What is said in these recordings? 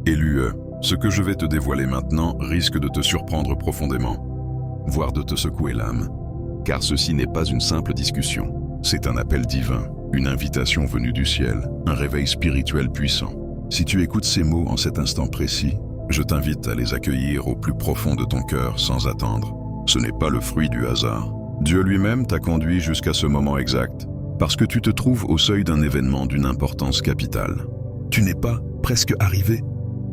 Et l'UE, ce que je vais te dévoiler maintenant risque de te surprendre profondément, voire de te secouer l'âme. Car ceci n'est pas une simple discussion, c'est un appel divin, une invitation venue du ciel, un réveil spirituel puissant. Si tu écoutes ces mots en cet instant précis, je t'invite à les accueillir au plus profond de ton cœur sans attendre. Ce n'est pas le fruit du hasard. Dieu lui-même t'a conduit jusqu'à ce moment exact, parce que tu te trouves au seuil d'un événement d'une importance capitale. Tu n'es pas presque arrivé,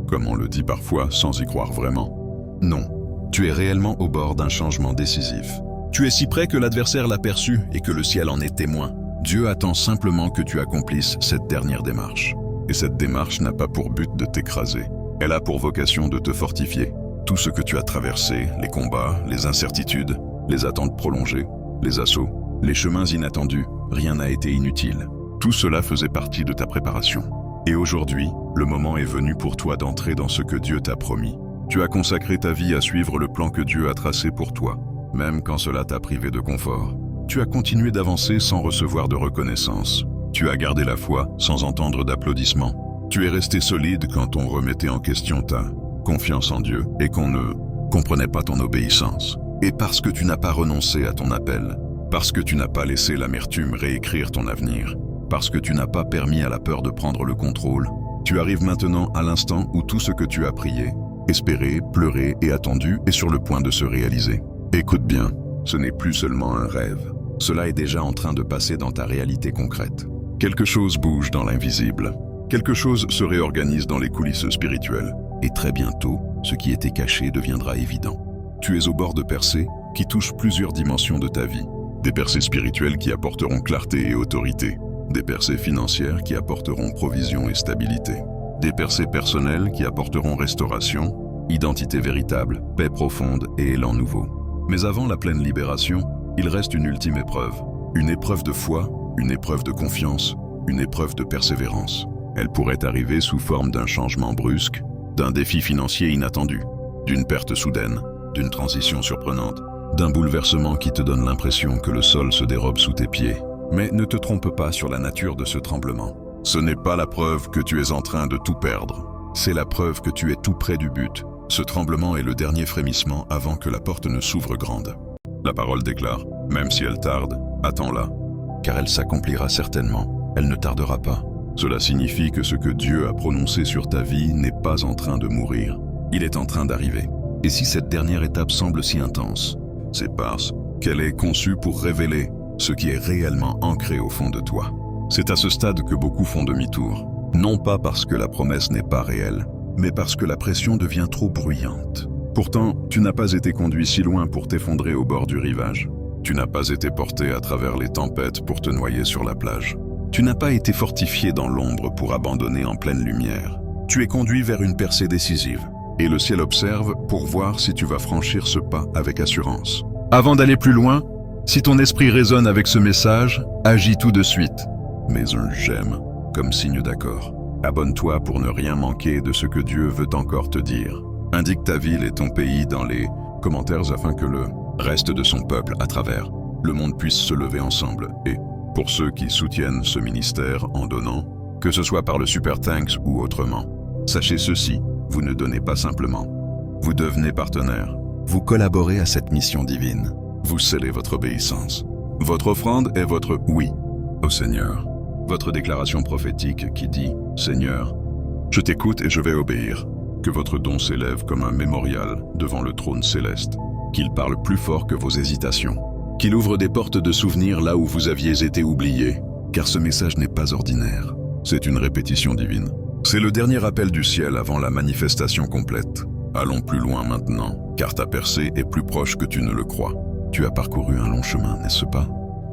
comme on le dit parfois sans y croire vraiment. Non, tu es réellement au bord d'un changement décisif. Tu es si près que l'adversaire l'a perçu et que le ciel en est témoin. Dieu attend simplement que tu accomplisses cette dernière démarche. Et cette démarche n'a pas pour but de t'écraser. Elle a pour vocation de te fortifier. Tout ce que tu as traversé, les combats, les incertitudes, les attentes prolongées, les assauts, les chemins inattendus, rien n'a été inutile. Tout cela faisait partie de ta préparation. Et aujourd'hui, le moment est venu pour toi d'entrer dans ce que Dieu t'a promis. Tu as consacré ta vie à suivre le plan que Dieu a tracé pour toi, même quand cela t'a privé de confort. Tu as continué d'avancer sans recevoir de reconnaissance. Tu as gardé la foi sans entendre d'applaudissements. Tu es resté solide quand on remettait en question ta confiance en Dieu et qu'on ne comprenait pas ton obéissance. Et parce que tu n'as pas renoncé à ton appel, parce que tu n'as pas laissé l'amertume réécrire ton avenir, parce que tu n'as pas permis à la peur de prendre le contrôle, tu arrives maintenant à l'instant où tout ce que tu as prié, espéré, pleuré et attendu est sur le point de se réaliser. Écoute bien, ce n'est plus seulement un rêve. Cela est déjà en train de passer dans ta réalité concrète. Quelque chose bouge dans l'invisible. Quelque chose se réorganise dans les coulisses spirituelles. Et très bientôt, ce qui était caché deviendra évident. Tu es au bord de percées qui touchent plusieurs dimensions de ta vie. Des percées spirituelles qui apporteront clarté et autorité. Des percées financières qui apporteront provision et stabilité. Des percées personnelles qui apporteront restauration, identité véritable, paix profonde et élan nouveau. Mais avant la pleine libération, il reste une ultime épreuve. Une épreuve de foi, une épreuve de confiance, une épreuve de persévérance. Elle pourrait arriver sous forme d'un changement brusque, d'un défi financier inattendu, d'une perte soudaine, d'une transition surprenante, d'un bouleversement qui te donne l'impression que le sol se dérobe sous tes pieds. Mais ne te trompe pas sur la nature de ce tremblement. Ce n'est pas la preuve que tu es en train de tout perdre. C'est la preuve que tu es tout près du but. Ce tremblement est le dernier frémissement avant que la porte ne s'ouvre grande. La parole déclare, même si elle tarde, attends-la, car elle s'accomplira certainement. Elle ne tardera pas. Cela signifie que ce que Dieu a prononcé sur ta vie n'est pas en train de mourir. Il est en train d'arriver. Et si cette dernière étape semble si intense, c'est parce qu'elle est conçue pour révéler ce qui est réellement ancré au fond de toi. C'est à ce stade que beaucoup font demi-tour. Non pas parce que la promesse n'est pas réelle, mais parce que la pression devient trop bruyante. Pourtant, tu n'as pas été conduit si loin pour t'effondrer au bord du rivage. Tu n'as pas été porté à travers les tempêtes pour te noyer sur la plage. Tu n'as pas été fortifié dans l'ombre pour abandonner en pleine lumière. Tu es conduit vers une percée décisive. Et le ciel observe pour voir si tu vas franchir ce pas avec assurance. Avant d'aller plus loin, si ton esprit résonne avec ce message, agis tout de suite. Mais un j'aime comme signe d'accord. Abonne-toi pour ne rien manquer de ce que Dieu veut encore te dire. Indique ta ville et ton pays dans les commentaires afin que le reste de son peuple à travers le monde puisse se lever ensemble. Et pour ceux qui soutiennent ce ministère en donnant, que ce soit par le Super Thanks ou autrement, sachez ceci, vous ne donnez pas simplement. Vous devenez partenaire. Vous collaborez à cette mission divine. Vous scellez votre obéissance. Votre offrande est votre oui au Seigneur. Votre déclaration prophétique qui dit « Seigneur, je t'écoute et je vais obéir ». Que votre don s'élève comme un mémorial devant le trône céleste. Qu'il parle plus fort que vos hésitations. Qu'il ouvre des portes de souvenirs là où vous aviez été oubliés. Car ce message n'est pas ordinaire. C'est une répétition divine. C'est le dernier appel du ciel avant la manifestation complète. Allons plus loin maintenant, car ta percée est plus proche que tu ne le crois. Tu as parcouru un long chemin, n'est-ce pas?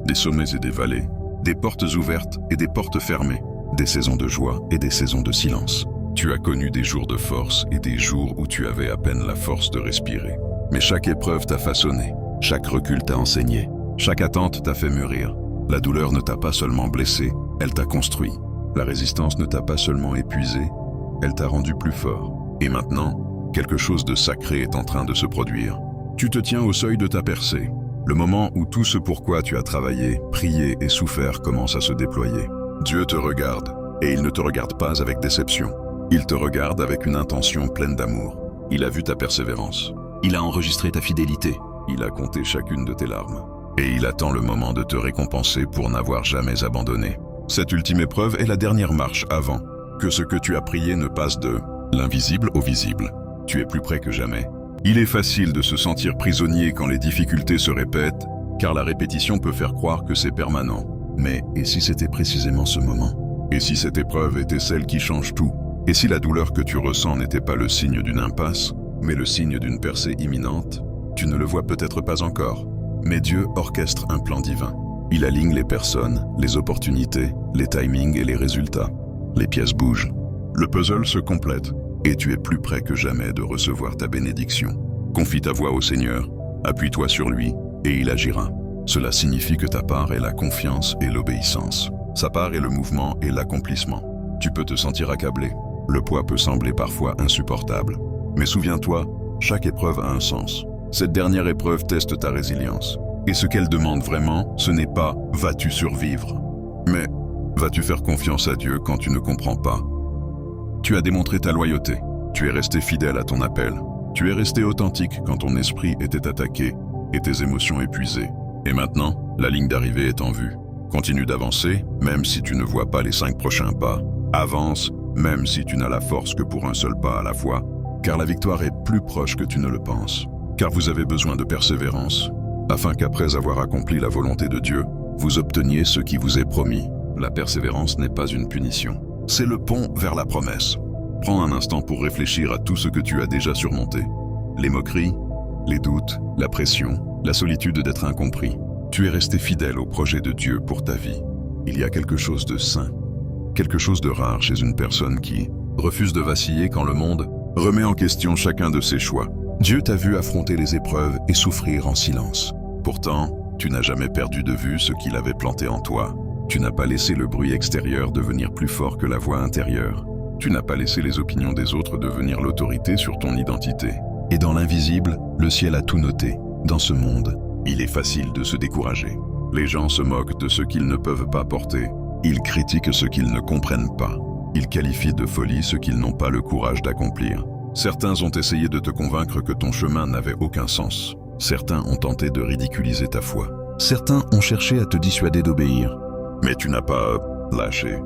Des sommets et des vallées, des portes ouvertes et des portes fermées, des saisons de joie et des saisons de silence. Tu as connu des jours de force et des jours où tu avais à peine la force de respirer. Mais chaque épreuve t'a façonné, chaque recul t'a enseigné, chaque attente t'a fait mûrir. La douleur ne t'a pas seulement blessé, elle t'a construit. La résistance ne t'a pas seulement épuisé, elle t'a rendu plus fort. Et maintenant, quelque chose de sacré est en train de se produire. Tu te tiens au seuil de ta percée, le moment où tout ce pourquoi tu as travaillé, prié et souffert commence à se déployer. Dieu te regarde, et il ne te regarde pas avec déception. Il te regarde avec une intention pleine d'amour. Il a vu ta persévérance. Il a enregistré ta fidélité. Il a compté chacune de tes larmes. Et il attend le moment de te récompenser pour n'avoir jamais abandonné. Cette ultime épreuve est la dernière marche avant que ce que tu as prié ne passe de l'invisible au visible. Tu es plus près que jamais. Il est facile de se sentir prisonnier quand les difficultés se répètent, car la répétition peut faire croire que c'est permanent. Mais et si c'était précisément ce moment? Et si cette épreuve était celle qui change tout? Et si la douleur que tu ressens n'était pas le signe d'une impasse, mais le signe d'une percée imminente? Tu ne le vois peut-être pas encore, mais Dieu orchestre un plan divin. Il aligne les personnes, les opportunités, les timings et les résultats. Les pièces bougent. Le puzzle se complète, et tu es plus près que jamais de recevoir ta bénédiction. Confie ta voix au Seigneur, appuie-toi sur lui, et il agira. Cela signifie que ta part est la confiance et l'obéissance. Sa part est le mouvement et l'accomplissement. Tu peux te sentir accablé. Le poids peut sembler parfois insupportable. Mais souviens-toi, chaque épreuve a un sens. Cette dernière épreuve teste ta résilience. Et ce qu'elle demande vraiment, ce n'est pas « vas-tu survivre ?» mais « vas-tu faire confiance à Dieu quand tu ne comprends pas ?» Tu as démontré ta loyauté. Tu es resté fidèle à ton appel. Tu es resté authentique quand ton esprit était attaqué et tes émotions épuisées. Et maintenant, la ligne d'arrivée est en vue. Continue d'avancer, même si tu ne vois pas les 5 prochains pas. Avance, même si tu n'as la force que pour un seul pas à la fois, car la victoire est plus proche que tu ne le penses. Car vous avez besoin de persévérance, afin qu'après avoir accompli la volonté de Dieu, vous obteniez ce qui vous est promis. La persévérance n'est pas une punition, c'est le pont vers la promesse. Prends un instant pour réfléchir à tout ce que tu as déjà surmonté. Les moqueries, les doutes, la pression, la solitude d'être incompris. Tu es resté fidèle au projet de Dieu pour ta vie. Il y a quelque chose de sain, quelque chose de rare chez une personne qui refuse de vaciller quand le monde remet en question chacun de ses choix. Dieu t'a vu affronter les épreuves et souffrir en silence. Pourtant, tu n'as jamais perdu de vue ce qu'il avait planté en toi. Tu n'as pas laissé le bruit extérieur devenir plus fort que la voix intérieure. Tu n'as pas laissé les opinions des autres devenir l'autorité sur ton identité. Et dans l'invisible, le ciel a tout noté. Dans ce monde, il est facile de se décourager. Les gens se moquent de ce qu'ils ne peuvent pas porter. Ils critiquent ce qu'ils ne comprennent pas. Ils qualifient de folie ce qu'ils n'ont pas le courage d'accomplir. Certains ont essayé de te convaincre que ton chemin n'avait aucun sens. Certains ont tenté de ridiculiser ta foi. Certains ont cherché à te dissuader d'obéir. Mais tu n'as pas lâché.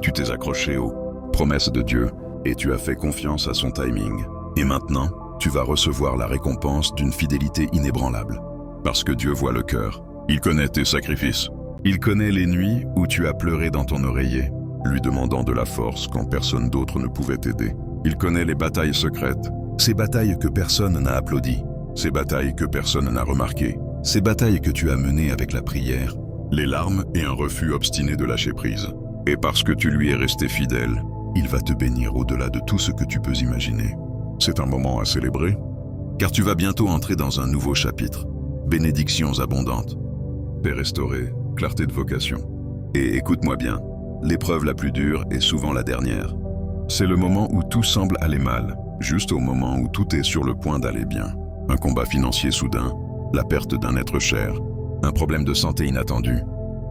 Tu t'es accroché aux promesses de Dieu et tu as fait confiance à son timing. Et maintenant, tu vas recevoir la récompense d'une fidélité inébranlable. Parce que Dieu voit le cœur. Il connaît tes sacrifices. Il connaît les nuits où tu as pleuré dans ton oreiller, lui demandant de la force quand personne d'autre ne pouvait t'aider. Il connaît les batailles secrètes, ces batailles que personne n'a applaudies, ces batailles que personne n'a remarquées, ces batailles que tu as menées avec la prière, les larmes et un refus obstiné de lâcher prise. Et parce que tu lui es resté fidèle, il va te bénir au-delà de tout ce que tu peux imaginer. C'est un moment à célébrer, car tu vas bientôt entrer dans un nouveau chapitre. Bénédictions abondantes, paix restaurée, clarté de vocation. Et écoute-moi bien, l'épreuve la plus dure est souvent la dernière. C'est le moment où tout semble aller mal, juste au moment où tout est sur le point d'aller bien. Un combat financier soudain, la perte d'un être cher, un problème de santé inattendu,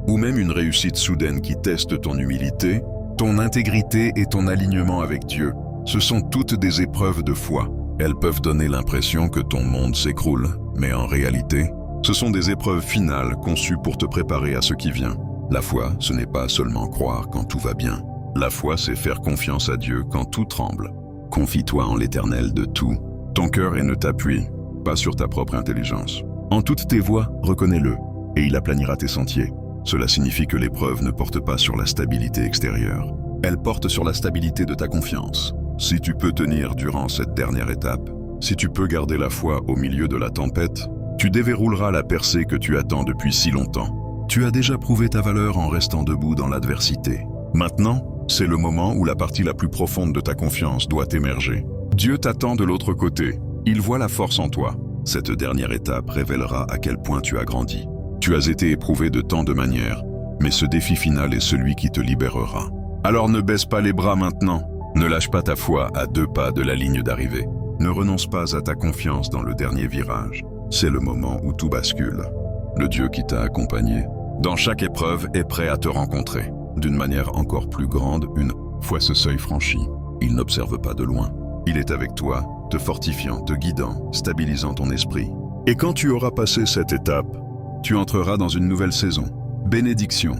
ou même une réussite soudaine qui teste ton humilité, ton intégrité et ton alignement avec Dieu. Ce sont toutes des épreuves de foi. Elles peuvent donner l'impression que ton monde s'écroule, mais en réalité, ce sont des épreuves finales conçues pour te préparer à ce qui vient. La foi, ce n'est pas seulement croire quand tout va bien. La foi, c'est faire confiance à Dieu quand tout tremble. Confie-toi en l'Éternel de tout, ton cœur, et ne t'appuie pas sur ta propre intelligence. En toutes tes voies, reconnais-le, et il aplanira tes sentiers. Cela signifie que l'épreuve ne porte pas sur la stabilité extérieure. Elle porte sur la stabilité de ta confiance. Si tu peux tenir durant cette dernière étape, si tu peux garder la foi au milieu de la tempête, tu déverrouilleras la percée que tu attends depuis si longtemps. Tu as déjà prouvé ta valeur en restant debout dans l'adversité. Maintenant, c'est le moment où la partie la plus profonde de ta confiance doit émerger. Dieu t'attend de l'autre côté. Il voit la force en toi. Cette dernière étape révélera à quel point tu as grandi. Tu as été éprouvé de tant de manières, mais ce défi final est celui qui te libérera. Alors ne baisse pas les bras maintenant. Ne lâche pas ta foi à 2 pas de la ligne d'arrivée. Ne renonce pas à ta confiance dans le dernier virage. C'est le moment où tout bascule. Le Dieu qui t'a accompagné dans chaque épreuve est prêt à te rencontrer d'une manière encore plus grande une fois ce seuil franchi. Il n'observe pas de loin. Il est avec toi, te fortifiant, te guidant, stabilisant ton esprit. Et quand tu auras passé cette étape, tu entreras dans une nouvelle saison. Bénédiction,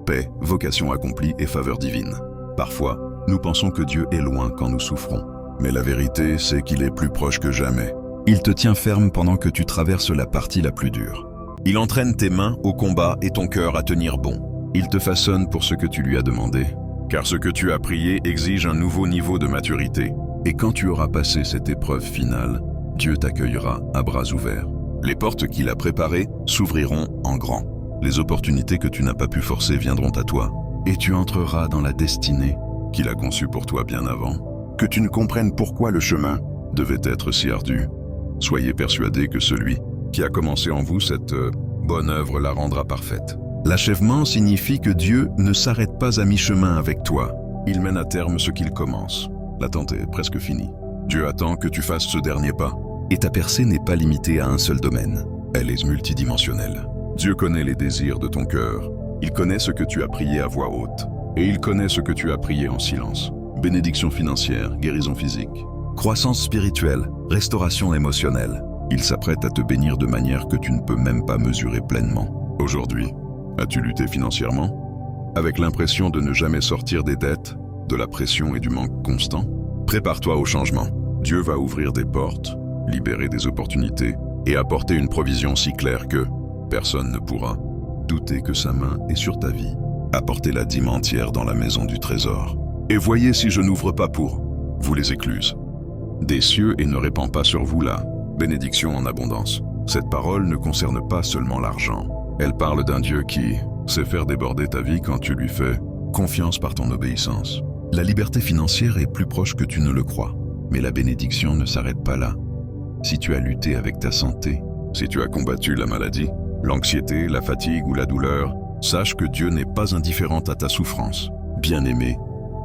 paix, vocation accomplie et faveur divine. Parfois, nous pensons que Dieu est loin quand nous souffrons. Mais la vérité, c'est qu'il est plus proche que jamais. Il te tient ferme pendant que tu traverses la partie la plus dure. Il entraîne tes mains au combat et ton cœur à tenir bon. Il te façonne pour ce que tu lui as demandé, car ce que tu as prié exige un nouveau niveau de maturité. Et quand tu auras passé cette épreuve finale, Dieu t'accueillera à bras ouverts. Les portes qu'il a préparées s'ouvriront en grand. Les opportunités que tu n'as pas pu forcer viendront à toi, et tu entreras dans la destinée qu'il a conçue pour toi bien avant. Que tu ne comprennes pourquoi le chemin devait être si ardu. Soyez persuadés que celui qui a commencé en vous cette bonne œuvre la rendra parfaite. L'achèvement signifie que Dieu ne s'arrête pas à mi-chemin avec toi. Il mène à terme ce qu'il commence. L'attente est presque finie. Dieu attend que tu fasses ce dernier pas. Et ta percée n'est pas limitée à un seul domaine. Elle est multidimensionnelle. Dieu connaît les désirs de ton cœur. Il connaît ce que tu as prié à voix haute. Et il connaît ce que tu as prié en silence. Bénédiction financière, guérison physique, croissance spirituelle, restauration émotionnelle. Il s'apprête à te bénir de manière que tu ne peux même pas mesurer pleinement. Aujourd'hui, as-tu lutté financièrement? Avec l'impression de ne jamais sortir des dettes, de la pression et du manque constant? Prépare-toi au changement. Dieu va ouvrir des portes, libérer des opportunités et apporter une provision si claire que personne ne pourra douter que sa main est sur ta vie. Apportez la dîme entière dans la maison du trésor. Et voyez si je n'ouvre pas pour vous les écluses des cieux et ne répand pas sur vous la bénédiction en abondance. Cette parole ne concerne pas seulement l'argent. Elle parle d'un Dieu qui sait faire déborder ta vie quand tu lui fais confiance par ton obéissance. La liberté financière est plus proche que tu ne le crois, mais la bénédiction ne s'arrête pas là. Si tu as lutté avec ta santé, si tu as combattu la maladie, l'anxiété, la fatigue ou la douleur, sache que Dieu n'est pas indifférent à ta souffrance. Bien-aimé,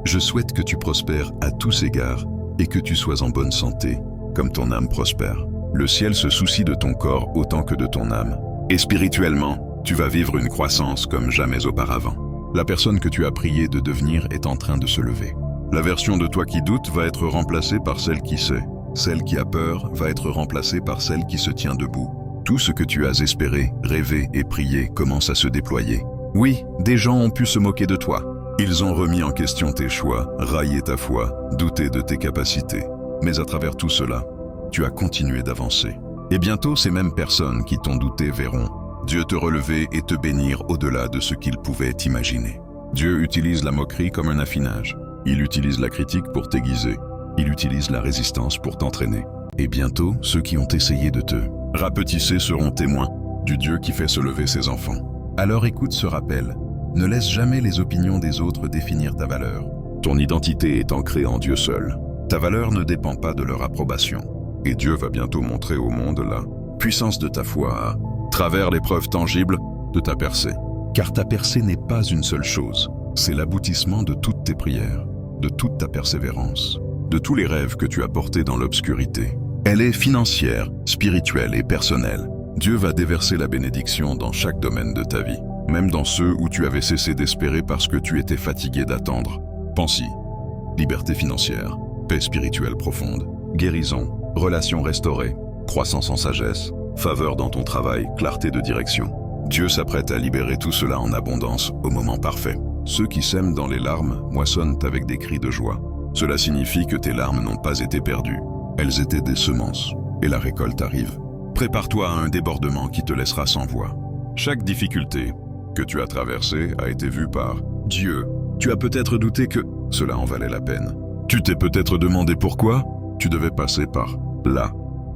je souhaite que tu prospères à tous égards et que tu sois en bonne santé, comme ton âme prospère. Le ciel se soucie de ton corps autant que de ton âme. Et spirituellement, tu vas vivre une croissance comme jamais auparavant. La personne que tu as prié de devenir est en train de se lever. La version de toi qui doute va être remplacée par celle qui sait. Celle qui a peur va être remplacée par celle qui se tient debout. Tout ce que tu as espéré, rêvé et prié commence à se déployer. Oui, des gens ont pu se moquer de toi. Ils ont remis en question tes choix, raillé ta foi, douté de tes capacités. Mais à travers tout cela, tu as continué d'avancer. Et bientôt, ces mêmes personnes qui t'ont douté verront Dieu te relever et te bénir au-delà de ce qu'ils pouvaient imaginer. Dieu utilise la moquerie comme un affinage. Il utilise la critique pour t'aiguiser. Il utilise la résistance pour t'entraîner. Et bientôt, ceux qui ont essayé de te rapetisser seront témoins du Dieu qui fait se lever ses enfants. Alors écoute ce rappel. Ne laisse jamais les opinions des autres définir ta valeur. Ton identité est ancrée en Dieu seul. Ta valeur ne dépend pas de leur approbation. Et Dieu va bientôt montrer au monde la puissance de ta foi à travers l'épreuve tangible de ta percée. Car ta percée n'est pas une seule chose. C'est l'aboutissement de toutes tes prières, de toute ta persévérance, de tous les rêves que tu as portés dans l'obscurité. Elle est financière, spirituelle et personnelle. Dieu va déverser la bénédiction dans chaque domaine de ta vie, même dans ceux où tu avais cessé d'espérer parce que tu étais fatigué d'attendre. Pense-y. Liberté financière, paix spirituelle profonde, guérison, relations restaurées, croissance en sagesse, faveur dans ton travail, clarté de direction. Dieu s'apprête à libérer tout cela en abondance au moment parfait. Ceux qui sèment dans les larmes moissonnent avec des cris de joie. Cela signifie que tes larmes n'ont pas été perdues. Elles étaient des semences, et la récolte arrive. Prépare-toi à un débordement qui te laissera sans voix. Chaque difficulté que tu as traversée a été vue par Dieu. Tu as peut-être douté que cela en valait la peine. Tu t'es peut-être demandé pourquoi tu devais passer par là.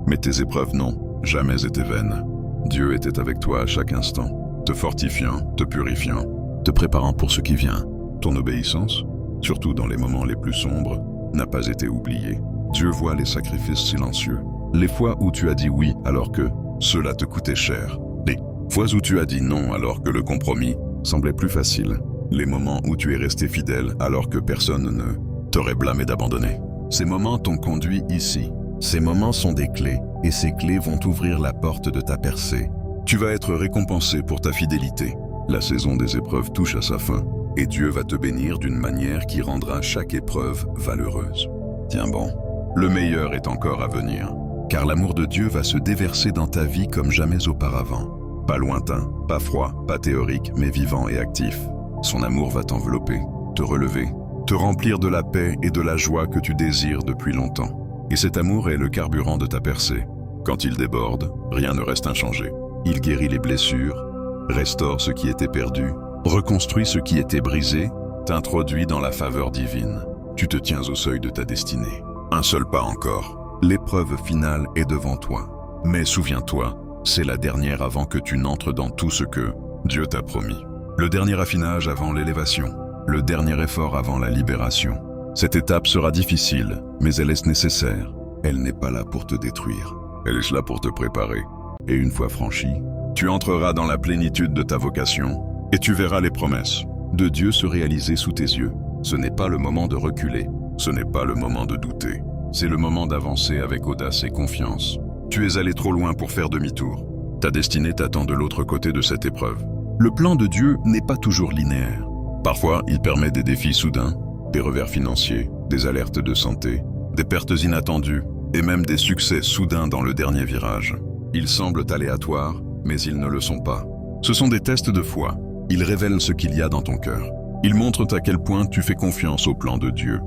Mais tes épreuves n'ont jamais été vaines. Dieu était avec toi à chaque instant, te fortifiant, te purifiant, te préparant pour ce qui vient. Ton obéissance, surtout dans les moments les plus sombres, n'a pas été oubliée. Dieu voit les sacrifices silencieux, les fois où tu as dit oui alors que cela te coûtait cher, les fois où tu as dit non alors que le compromis semblait plus facile, les moments où tu es resté fidèle alors que personne ne t'aurait blâmé d'abandonner. Ces moments t'ont conduit ici. Ces moments sont des clés, et ces clés vont ouvrir la porte de ta percée. Tu vas être récompensé pour ta fidélité. La saison des épreuves touche à sa fin, et Dieu va te bénir d'une manière qui rendra chaque épreuve valeureuse. Tiens bon, le meilleur est encore à venir, car l'amour de Dieu va se déverser dans ta vie comme jamais auparavant. Pas lointain, pas froid, pas théorique, mais vivant et actif. Son amour va t'envelopper, te relever, te remplir de la paix et de la joie que tu désires depuis longtemps. Et cet amour est le carburant de ta percée. Quand il déborde, rien ne reste inchangé. Il guérit les blessures, restaure ce qui était perdu, reconstruit ce qui était brisé, t'introduit dans la faveur divine. Tu te tiens au seuil de ta destinée. Un seul pas encore. L'épreuve finale est devant toi. Mais souviens-toi, c'est la dernière avant que tu n'entres dans tout ce que Dieu t'a promis. Le dernier affinage avant l'élévation. Le dernier effort avant la libération. Cette étape sera difficile, mais elle est nécessaire. Elle n'est pas là pour te détruire. Elle est là pour te préparer. Et une fois franchie, tu entreras dans la plénitude de ta vocation et tu verras les promesses de Dieu se réaliser sous tes yeux. Ce n'est pas le moment de reculer. Ce n'est pas le moment de douter. C'est le moment d'avancer avec audace et confiance. Tu es allé trop loin pour faire demi-tour. Ta destinée t'attend de l'autre côté de cette épreuve. Le plan de Dieu n'est pas toujours linéaire. Parfois, il permet des défis soudains, des revers financiers, des alertes de santé, des pertes inattendues et même des succès soudains dans le dernier virage. Ils semblent aléatoires, mais ils ne le sont pas. Ce sont des tests de foi. Ils révèlent ce qu'il y a dans ton cœur. Ils montrent à quel point tu fais confiance au plan de Dieu.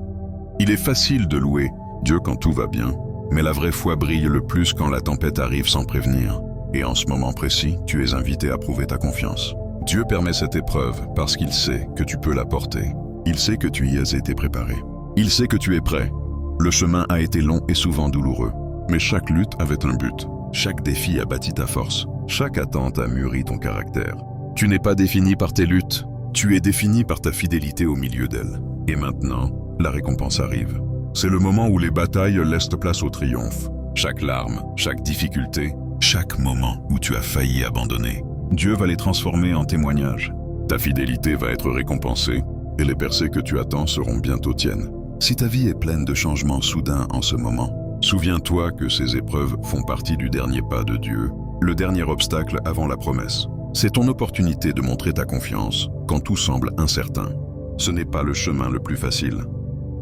Il est facile de louer Dieu quand tout va bien, mais la vraie foi brille le plus quand la tempête arrive sans prévenir. Et en ce moment précis, tu es invité à prouver ta confiance. Dieu permet cette épreuve parce qu'il sait que tu peux la porter. Il sait que tu y as été préparé. Il sait que tu es prêt. Le chemin a été long et souvent douloureux, mais chaque lutte avait un but. Chaque défi a bâti ta force. Chaque attente a mûri ton caractère. Tu n'es pas défini par tes luttes. Tu es défini par ta fidélité au milieu d'elles. Et maintenant, la récompense arrive. C'est le moment où les batailles laissent place au triomphe. Chaque larme, chaque difficulté, chaque moment où tu as failli abandonner, Dieu va les transformer en témoignages. Ta fidélité va être récompensée et les percées que tu attends seront bientôt tiennes. Si ta vie est pleine de changements soudains en ce moment, souviens-toi que ces épreuves font partie du dernier pas de Dieu, le dernier obstacle avant la promesse. C'est ton opportunité de montrer ta confiance quand tout semble incertain. Ce n'est pas le chemin le plus facile,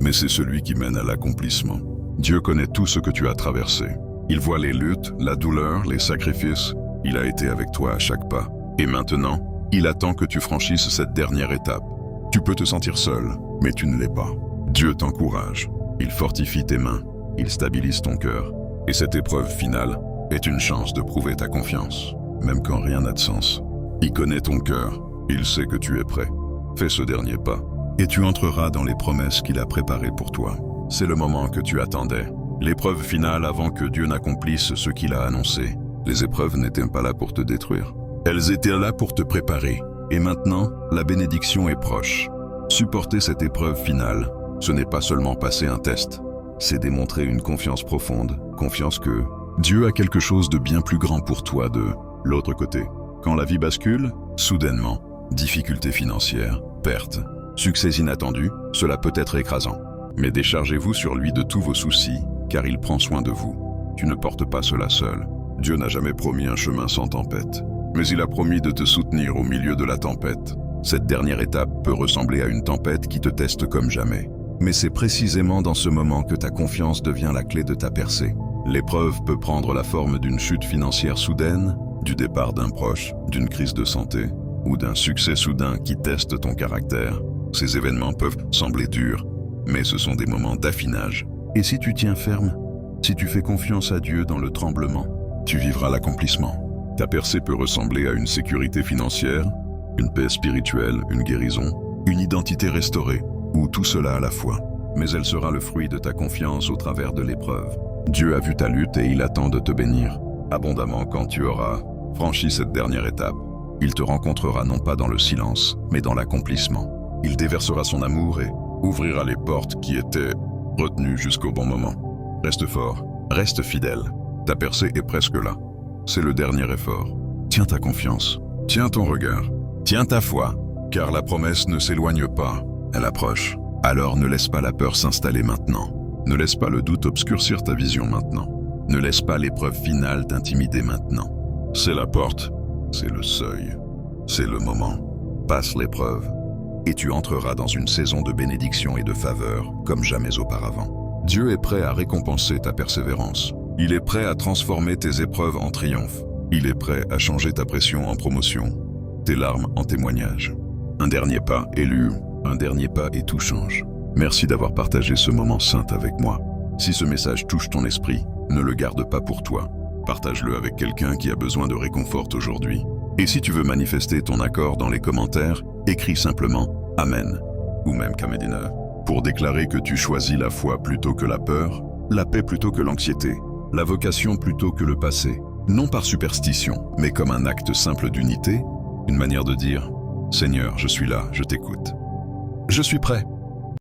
mais c'est celui qui mène à l'accomplissement. Dieu connaît tout ce que tu as traversé. Il voit les luttes, la douleur, les sacrifices. Il a été avec toi à chaque pas. Et maintenant, il attend que tu franchisses cette dernière étape. Tu peux te sentir seul, mais tu ne l'es pas. Dieu t'encourage. Il fortifie tes mains. Il stabilise ton cœur. Et cette épreuve finale est une chance de prouver ta confiance, même quand rien n'a de sens. Il connaît ton cœur. Il sait que tu es prêt. Fais ce dernier pas, et tu entreras dans les promesses qu'il a préparées pour toi. C'est le moment que tu attendais. L'épreuve finale avant que Dieu n'accomplisse ce qu'il a annoncé. Les épreuves n'étaient pas là pour te détruire. Elles étaient là pour te préparer. Et maintenant, la bénédiction est proche. Supporter cette épreuve finale, ce n'est pas seulement passer un test. C'est démontrer une confiance profonde, confiance que Dieu a quelque chose de bien plus grand pour toi de l'autre côté. Quand la vie bascule, soudainement, difficultés financières, pertes, succès inattendus, cela peut être écrasant. Mais déchargez-vous sur lui de tous vos soucis, car il prend soin de vous. Tu ne portes pas cela seul. Dieu n'a jamais promis un chemin sans tempête, mais il a promis de te soutenir au milieu de la tempête. Cette dernière étape peut ressembler à une tempête qui te teste comme jamais. Mais c'est précisément dans ce moment que ta confiance devient la clé de ta percée. L'épreuve peut prendre la forme d'une chute financière soudaine, du départ d'un proche, d'une crise de santé, ou d'un succès soudain qui teste ton caractère. Ces événements peuvent sembler durs, mais ce sont des moments d'affinage. Et si tu tiens ferme, si tu fais confiance à Dieu dans le tremblement, tu vivras l'accomplissement. Ta percée peut ressembler à une sécurité financière, une paix spirituelle, une guérison, une identité restaurée, ou tout cela à la fois. Mais elle sera le fruit de ta confiance au travers de l'épreuve. Dieu a vu ta lutte et il attend de te bénir abondamment quand tu auras franchi cette dernière étape. Il te rencontrera non pas dans le silence, mais dans l'accomplissement. Il déversera son amour et ouvrira les portes qui étaient retenues jusqu'au bon moment. Reste fort, reste fidèle. Ta percée est presque là. C'est le dernier effort. Tiens ta confiance, tiens ton regard, tiens ta foi, car la promesse ne s'éloigne pas, elle approche. Alors ne laisse pas la peur s'installer maintenant. Ne laisse pas le doute obscurcir ta vision maintenant. Ne laisse pas l'épreuve finale t'intimider maintenant. C'est la porte, c'est le seuil, c'est le moment. Passe l'épreuve, et tu entreras dans une saison de bénédiction et de faveur comme jamais auparavant. Dieu est prêt à récompenser ta persévérance. Il est prêt à transformer tes épreuves en triomphe. Il est prêt à changer ta pression en promotion, tes larmes en témoignage. Un dernier pas, élu, un dernier pas et tout change. Merci d'avoir partagé ce moment saint avec moi. Si ce message touche ton esprit, ne le garde pas pour toi. Partage-le avec quelqu'un qui a besoin de réconfort aujourd'hui. Et si tu veux manifester ton accord dans les commentaires, écris simplement « Amen » ou même « Kamedina » pour déclarer que tu choisis la foi plutôt que la peur, la paix plutôt que l'anxiété, la vocation plutôt que le passé, non par superstition, mais comme un acte simple d'unité, une manière de dire « Seigneur, je suis là, je t'écoute. Je suis prêt.